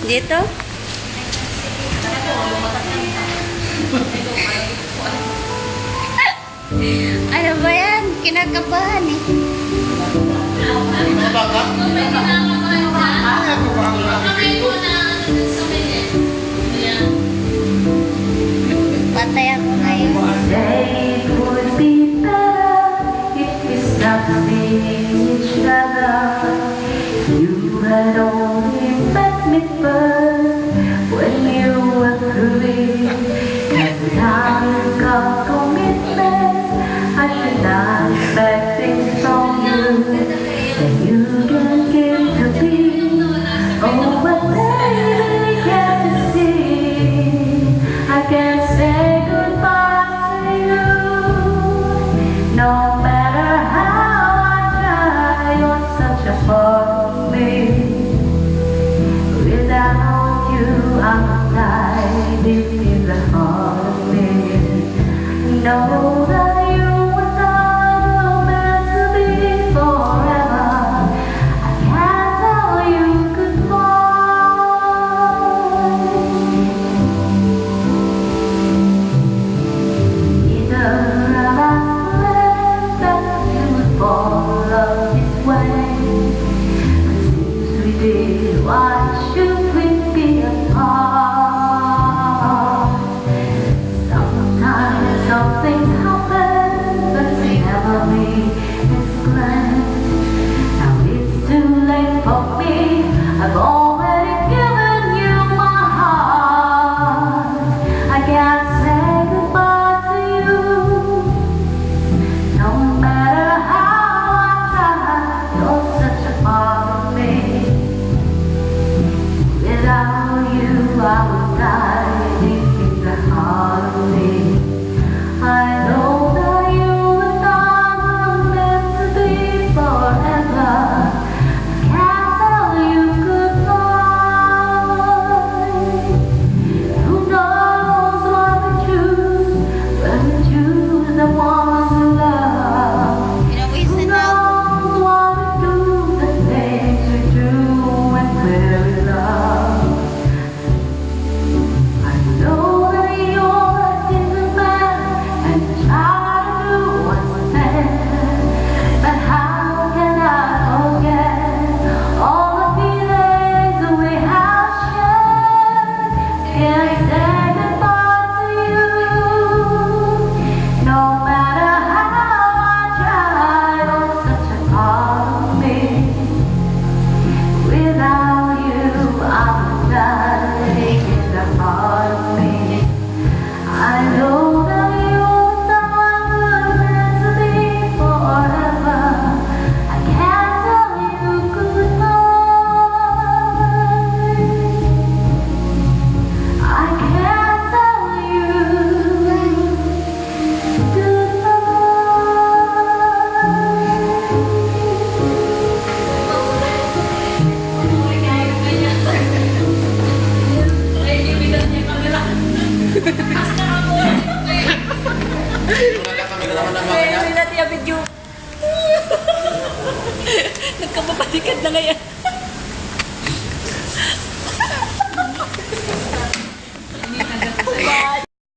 Dito? Ano ba yan? Kinakabahan eh. Patay ako ngayon. It would be better if we stopped seeing each other. You had only met me first when you were free. Every time you got commitment, I should not expect things from you that you can give to me. Oh, but baby, can't you see? I can't say goodbye to you. No matter how I try, you're such a part of me. Without you, I'm alive deep in the heart of me. Know that you and I were meant to be forever. I can't tell you goodbye. Either I'm afraid that you would fall up this way. Since we did, why should we be apart? Sometimes something happens, but it's never me, it's Glenn. Now it's too late for me, I've already given you my heart. I can't say goodbye to you. No matter how I try, you're such a part of me. Without you, I would die deep in the heart of me. I know that you and I were meant to be forever. I can't tell you goodbye. Who knows what we choose when we choose the ones we love? Who knows what we do, the things we do when we're in love? I know that you're a different man and try to do what's fair, but how can I forget all the feelings we have shared? Can't say goodbye to you. No matter how I try, you're such a part of me. Without you, I'm dying in the heart of me. I know that you and I were meant to be forever. I can't tell you goodbye. I can't tell you Nagkababalikan na ngayon.